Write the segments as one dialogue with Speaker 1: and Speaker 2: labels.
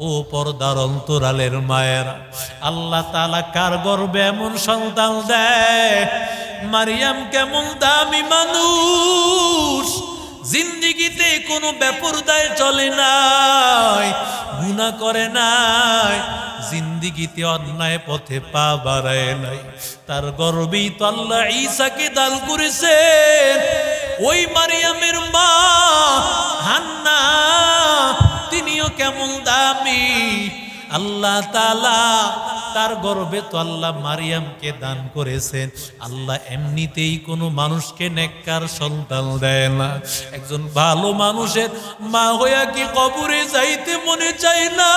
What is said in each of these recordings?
Speaker 1: ও পর্দার অন্তরালের মায়েরা, আল্লাহ তাআলা কার গর্ভে এমন সন্তান দেয়। মারিয়াম কেমন দামি মানুষ, জিন্দিগিতে কোনো বেপরদায় চলে নাই, গুনাহ করে নাই, জিন্দিগিতে অন্যায় পথে পা বাড়ায় নাই। তার গর্বেই তো আল্লাহ ঈসাকে দান করেছেন। ওই মারিয়ামের মা হান্না, তিনিও কেমন দামি। আল্লাহ তাআলা তার গর্ভে তো আল্লাহ মারিয়ামকে দান করেছেন। আল্লাহ এমনিতেই কোনো মানুষকে নেককার সন্তান দেয় না। একজন ভালো মানুষের মা হইয়া কি কবরে যাইতে মনে চায় না?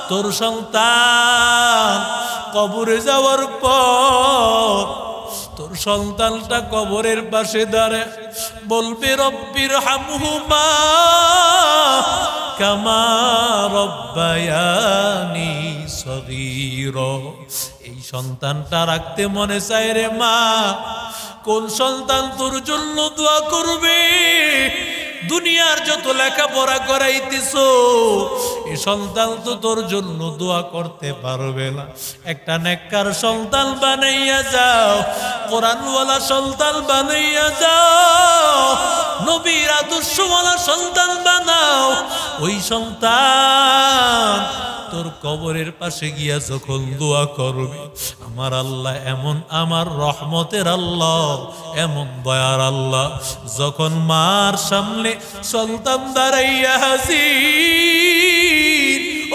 Speaker 1: তোর সন্তান কবরে যাওয়ার পর তোর সন্তানটা কবরের পাশে দাঁড়ায় বলবে রব্বির হামহুমা কামা রব্বায়ানি সগীরা। এই সন্তানটা রাখতে মনে চায় রে মা। কোন সন্তান তোর জন্য দোয়া করবে? দুনিয়ার যত লেখাপড়া করাইতেছো, এই সন্তান তো তোর জন্য দোয়া করতে পারবে না। একটা নেককার সন্তান বানাইয়া যাও, কোরআনওয়ালা সন্তান বানাইয়া যাও, নবীর আদর্শওয়ালা সন্তান বানাও। ওই সন্তান তোর কবরের পাশে গিয়া যখন দোয়া করবে, আমার আল্লাহ এমন, আমার রহমতের আল্লাহ এমন দয়ার আল্লাহ, যখন মার সামনে সন্তান দাঁড়াইয়া হাজির,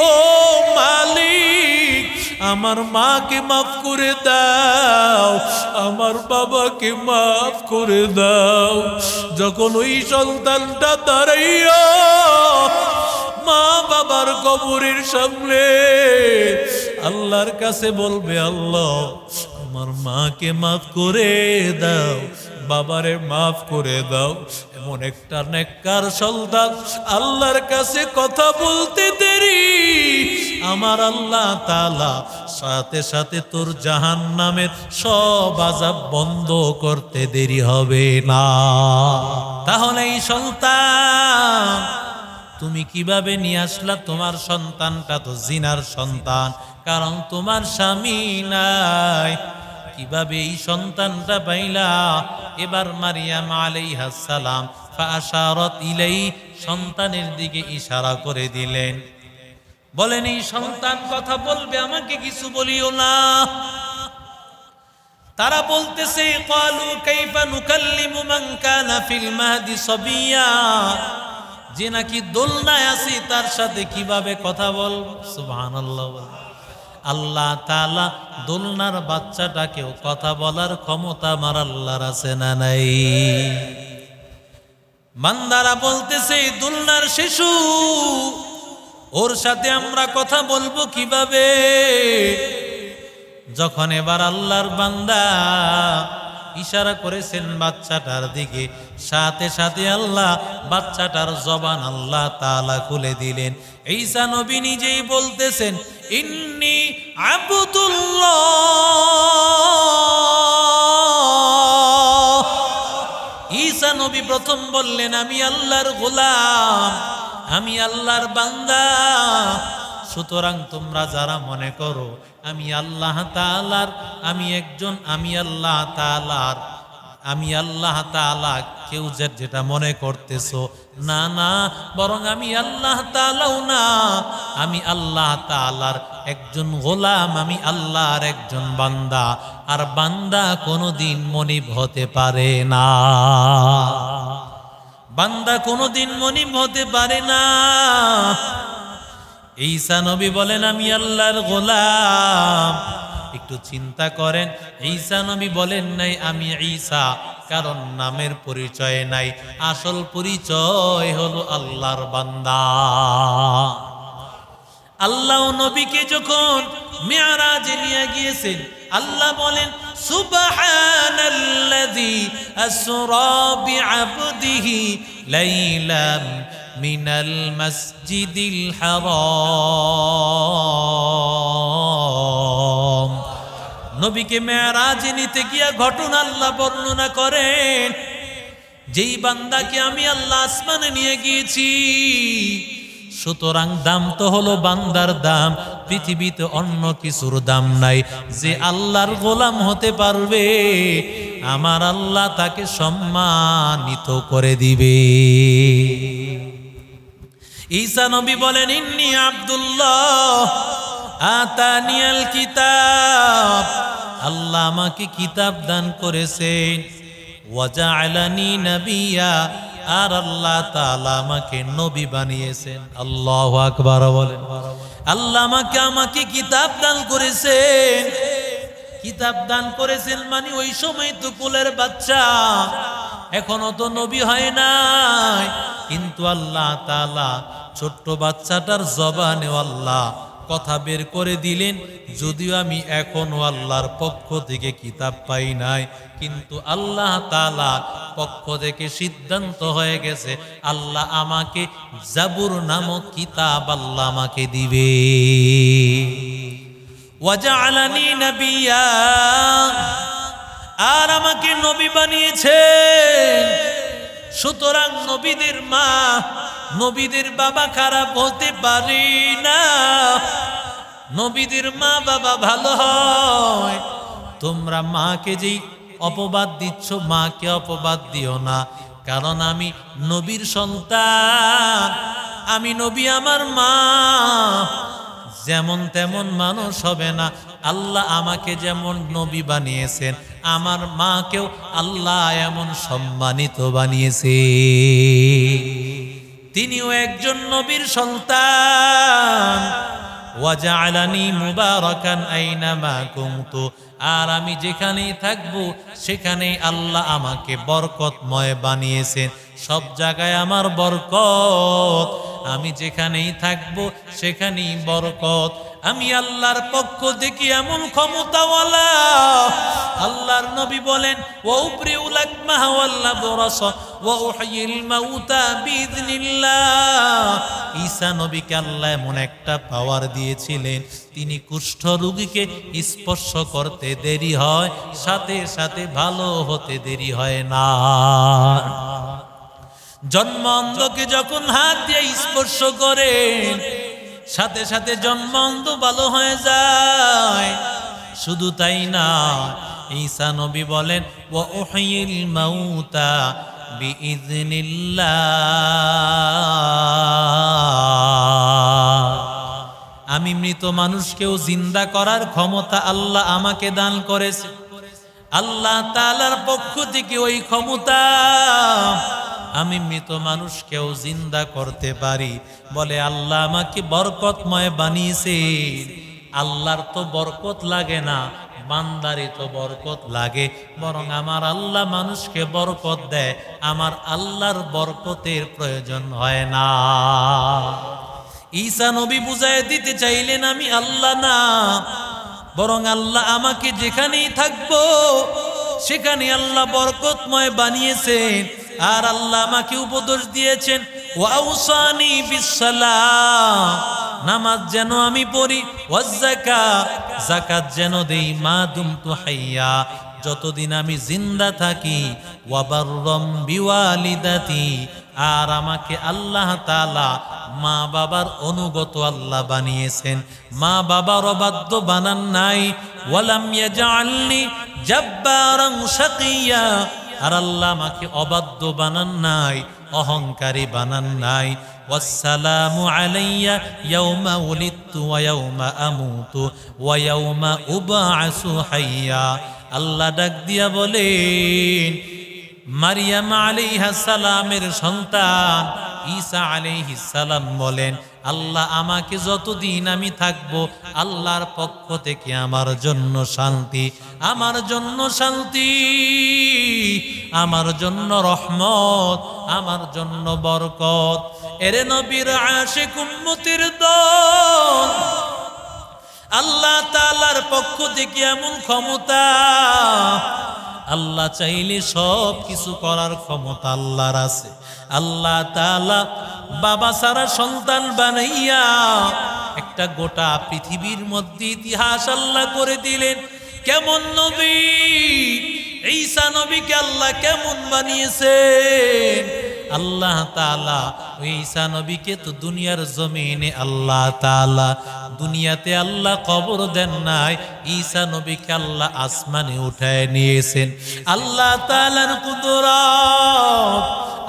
Speaker 1: ও মালিক আমার মাকে মাফ করে দাও, আমার বাবাকে মাফ করে দাও। যখন ওই সন্তানটা দাঁড়াইয়া মা বাবার কবরের সামনে আল্লাহর কাছে বলবে, আল্লাহ আমার মাকে মাফ করে দাও, বাবারে মাফ করে দাও, এমন একটা নেককার সন্তান আল্লাহর কাছে কথা বলতে দেরি, আমার আল্লাহ তাআলা সাথে সাথে তোর জাহান্নামের সব আযাব বন্ধ করতে দেরি হবে না। তাহলে এই সন্তান তুমি কিভাবে নিয়ে আসলা? তোমার সন্তানটা তো জিনার সন্তান, কারণ তোমার স্বামী নাই। কিভাবে এই সন্তানটা পাইলা? এবার মারিয়াম আলাইহিস সালাম ফাআশারাত ইলাই, সন্তানের দিকে ইশারা করে দিলেন, বলেন এই সন্তান কথা বলবে, আমাকে কিছু বলিও না। তারা বলতেছে ক্বালু কাইফা নুকাল্লিমু মান কানা ফিল মাহদি সাবিয়া, যে নাকি দোলনায় আছে তার সাথে কিভাবে কথা বলবো? সুবহানাল্লাহ। আল্লাহ তাআলা দোলনার বাচ্চাটাকেও কথা বলার ক্ষমতা আমার আল্লাহর আছে না নাই? বান্দারা বলতেছে দোলনার শিশু, ওর সাথে আমরা কথা বলবো কিভাবে? যখন এবার আল্লাহর বান্দা ইশারা করেছেন বাচ্চাটার দিকে, সাথে সাথে আল্লাহ বাচ্চাটার জবান আল্লাহ তাআলা খুলে দিলেন। ঈসা নবী নিজেই বলতেছেন, ইন্নী আবদুল্লাহ। ঈসা নবী প্রথম বললেন, আমি আল্লাহর গোলাম, আমি আল্লাহর বান্দা। সুতরাং তোমরা যারা মনে করো আমি আল্লাহ তাআলার, আমি একজন, আমি আল্লাহ তাআলার, আমি আল্লাহ তাআলা, কেউ যেটা মনে করতেছো, না না, বরং আমি আল্লাহ তাআলাও না, আমি আল্লাহ তাআলার একজন গোলাম, আমি আল্লাহর একজন বান্দা। আর বান্দা কোনোদিন মনিব হতে পারে না, বান্দা কোনোদিন মনিব হতে পারে না। ঈসা নবী বলেন আমি আল্লাহর গোলাম। একটু চিন্তা করেন, ঈসা নবী বলেন নাই আমি ঈসা, কারণ নামের পরিচয় নাই, আসল পরিচয় হলো আল্লাহর বান্দা। আল্লাহ নবীকে যখন মিরাজে নিয়ে গিয়েছেন, আল্লাহ বলেন সুবহানাল্লাযী আসরা বিআবদিহি লাইলাম মিনাল মসজিদিল হারাম। নবীকে মেরাজে নিতে গিয়া ঘটনা আল্লাহ বর্ণনা করেন, যেই বান্দাকে আমি আল্লাহ আসমানে নিয়ে গিয়েছি, সুতরাং দাম তো হলো বান্দার দাম, পৃথিবীতে অন্য কিছুর দাম নাই। যে আল্লাহর গোলাম হতে পারবে আমার আল্লাহ তাকে সম্মানিত করে দিবে। ঈসা নবী বলেন, ইন্নী আব্দুল্লাহ আতানিয়াল কিতাব, আল্লাহ আমাকে কিতাব দান করেছেন। ওয়াজআলানি নাবিয়্যা, আর আল্লাহ তাআলা আমাকে নবী বানিয়েছেন। আল্লাহু আকবার বলেন। আল্লাহ আমাকে কিতাব দান করেছেন। কিতাব দান করেছেন মানে ওই সময় তো কোলের বাচ্চা, এখনো তো নবী হয় নাই, কিন্তু আল্লাহ তাআলা ছোট্ট বাচ্চাটার জবানে আল্লাহ কথা বের করে দিলেন। যদিও আমি এখনো আল্লাহর পক্ষ থেকে কিতাব পাই নাই, কিন্তু আল্লাহ তাআলা পক্ষ থেকে সিদ্ধান্ত হয়ে গেছে আল্লাহ আমাকে জাবুর নামক কিতাব আল্লাহ আমাকে দিবে। ওয়াজআলানি নাবিয়্যা, আর আমাকে নবী বানিয়েছেন। সুতরাং নবীদের মা নবীদের বাবা খারাপ হতে পারে না, নবীদের মা বাবা ভালো হয়। তোমরা মাকে যেই অপবাদ দিচ্ছ, মাকে অপবাদ দিও না, কারণ আমি নবীর সন্তান, আমি নবী, আমার মা যেমন তেমন মানুষ হবে না। আল্লাহ আমাকে যেমন নবী বানিয়েছেন, আমার মাকেও আল্লাহ এমন সম্মানিত বানিয়েছে। তিনিও একজন নবীর সন্তান। ওয়াজআলানি মুবারাকান আইনামা কুনতু, আর আমি যেখানেই থাকবো সেখানেই আল্লাহ আমাকে বরকতময় বানিয়েছেন। সব জায়গায় আমার বরকত, আমি যেখানেই থাকবো সেখানেই বরকত। আমি আল্লাহর পক্ষ থেকে এমন ক্ষমতাওয়ালা। আল্লাহর নবী বলেন, ওয়া উবরিউল আকমাহা ওয়াল আবরাসা ওয়া উহয়িল মাউতা বিইذনিল্লাহ। ঈসা নবীকে আল্লাহ এমন একটা পাওয়ার দিয়েছিলেন, তিনি কুষ্ঠ রোগীকে স্পর্শ করতে দেরি হয়, সাথে সাথে ভালো হতে দেরি হয় না। জন্ম অন্ধকে যখন হাত দিয়ে স্পর্শ করেন, সাথে সাথে জন্ম অন্ধ ভালো হয়ে যায়। শুধু তাই না, ঈসা নবী বলেন, ওয়া উহয়িল মাউতা বিইذনিল্লাহ, আমি মৃত মানুষকেও জিন্দা করার ক্ষমতা আল্লাহ আমাকে দান করেছে। আল্লাহ তাআলার পক্ষ থেকে ওই ক্ষমতা, আমি মৃত মানুষকেও জিন্দা করতে পারি। বলে আল্লাহ আমাকে বরকতময় বানিয়েছে। আল্লাহর তো বরকত লাগে না, বান্দারই তো বরকত লাগে। বরং আমার আল্লাহ মানুষকে বরকত দেয়, আমার আল্লাহর বরকতের প্রয়োজন হয় না। ঈসা নবী বুঝায় দিতে চাইলেন আমি আল্লাহ না, বরং আল্লাহ আমাকে যেখানেই থাকবো সেখানে আল্লাহ বরকতময় বানিয়েছেন। আর আল্লাহ আমাকে উপদেশ দিয়েছেন, ওয়াউসানি বিসসালাহ, নামাজ যেন আমি পড়ি, ওয়াজ যাকাত, যাকাত যেন দেই, মা দুমতু হাইয়া, যতদিন আমি জিন্দা থাকি, ওয়াবাররাম বিওয়ালিদাতি, আর আমাকে আল্লাহ তাআলা মা বাবার অনুগত আল্লাহ বানিয়েছেন, মা বাবার অবাধ্য বানান নাই। ওয়ালাম ইয়াজআলনি জাব্বারান শাকিয়া, আর আল্লাহ আমাকে অবাধ্য বানান নাই, অহংকারী বানান নাই। ওয়াসসালামু আলাইয়া ইয়াউমা উলিদতু ওয়া ইয়াউমা আমুতু ওয়া ইয়াউমা উবআসু হাইয়া। আল্লাহ ডাক দিয়া বলেন, মারিয়াম আলাইহিস সালামের সন্তান ঈসা আলাইহিস সালাম বলেন, আল্লাহ আমাকে যতদিন আমি থাকবো আল্লাহর পক্ষ থেকে আমার জন্য শান্তি, আমার জন্য শান্তি, আমার জন্য রহমত, আমার জন্য বরকত। এরে নবীর আশিক উম্মতের দল, আল্লাহ তাআলার পক্ষ থেকে এমন ক্ষমতা, আল্লাহ চাইলে সব কিছু করার ক্ষমতা আল্লাহর আছে। আল্লাহ তাআলা বাবা সারা সন্তান বানাইয়া একটা গোটা পৃথিবীর মধ্যে ইতিহাস আল্লাহ করে দিলেন। কেমন নবী ঈসা নবীকে আল্লাহ কেমন বানিয়েছেন। আল্লাহ তাআলা ওই ঈসা নবীকে তো দুনিয়ার জমিনে আল্লাহ তাআলা দুনিয়াতে আল্লাহ কবর দেন নাই, ঈসা নবীকে আল্লাহ আসমানে উঠায় নিয়েছেন। আল্লাহ তাআলার কুদরত,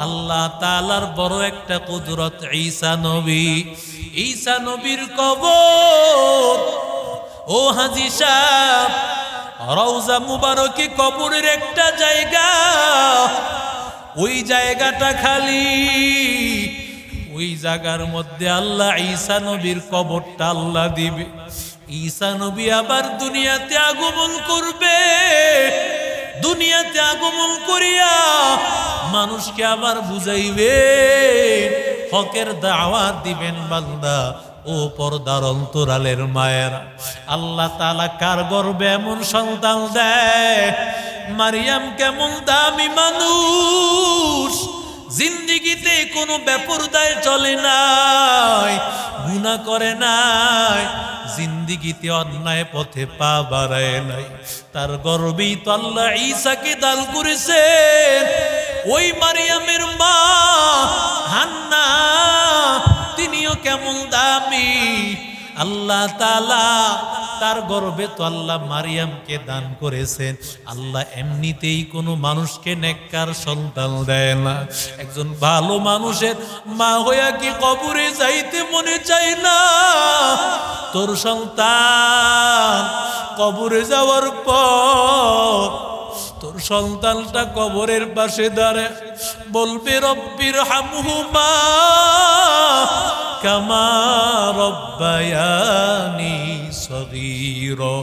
Speaker 1: আল্লাহ তাআলার বড় একটা কুদরত। ঈসা নবীর কবর, ও হাজী সাহেব, রওজা মুবারকে কবরের একটা জায়গা, ওই জায়গাটা খালি। ওই জায়গার মধ্যে আল্লাহ ঈসা নবীর কবরটা আল্লাহ দিবে। ঈসা নবী আবার দুনিয়াতে আগমন করবে। দুনিয়াতে আগমন করিয়া মানুষকে আবার বুঝাইবে, হকের দাওয়াত দিবেন। বান্দা ও পর্দার অন্তরালের মায়েরা, আল্লাহ তাআলা কার গর্ভে এমন সন্তান দেয়? মারিয়াম কেমন দামি মানুষ, জিন্দিগিতে কোনো বেপরদায় চলে নাই, গুনাহ করে নাই, জিন্দিগিতে অন্যায় পথে পা বাড়ায় নাই। তার গর্বেই তো আল্লাহ ঈসাকে দান করেছেন। ওই মারিয়ামের মা হান্না, তিনিও কেমন দামি। আল্লাহ তাআলা তার গর্ভে তো আল্লাহ মারিয়ামকে দান করেছেন। আল্লাহ এমনিতেই কোনো মানুষকে নেককার সন্তান দেয় না। একজন ভালো মানুষের মা হইয়া কি কবরে যাইতে মনে চায় না? তোর সন্তান কবরে যাওয়ার পর তোর সন্তানটা কবরের পাশে দাঁড়ায় বলবে, রব্বির হামহুমা কামা রব্বায়ানি সগীরা।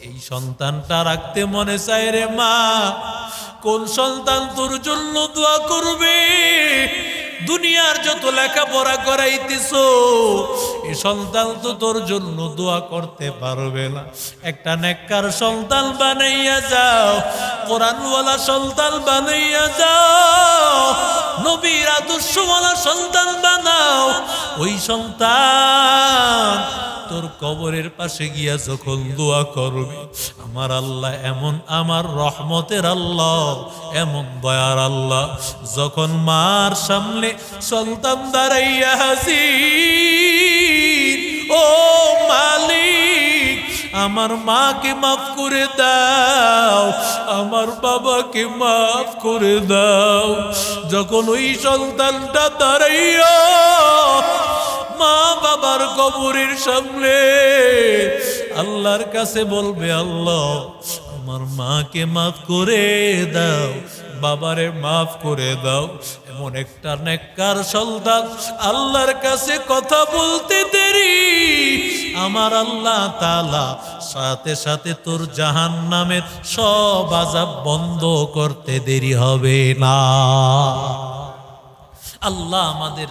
Speaker 1: এই সন্তানটা রাখতে মনে চায় রে মা। কোন সন্তান তোর জন্য দোয়া করবে? দুনিয়ার যত লেখাপড়া করাইতেছো, এই সন্তান তো তোর জন্য দোয়া করতে পারবে না। একটা নেককার সন্তান বানাইয়া যাও, কোরআনওয়ালা সন্তান বানাইয়া যাও, নবীর আদর্শওয়ালা সন্তান বানাও। ওই সন্তান তোর কবরের পাশে গিয়া যখন দোয়া করবে, আমার আল্লাহ এমন, আমার রহমতের আল্লাহ, এমন দয়ার আল্লাহ, যখন মার সামনে সন্তান দাঁড়াইয়া হাজির, ও মালিক আমার মাকে মাফ করে দাও, আমার বাবাকে মাফ করে দাও। যখন ওই সন্তানটা দাঁড়াইয়া মা বাবার কবরের সামনে আল্লাহর কাছে বলবে, আল্লাহ আমার মাকে মাফ করে দাও, বাবারে মাফ করে দাও, এমন একটা নেককার সন্তান আল্লাহর কাছে কথা বলতে দেরি, আমার আল্লাহ তাআলা সাথে সাথে তোর জাহান্নামের সব আযাব বন্ধ করতে দেরি হবে না। আল্লাহ আমাদের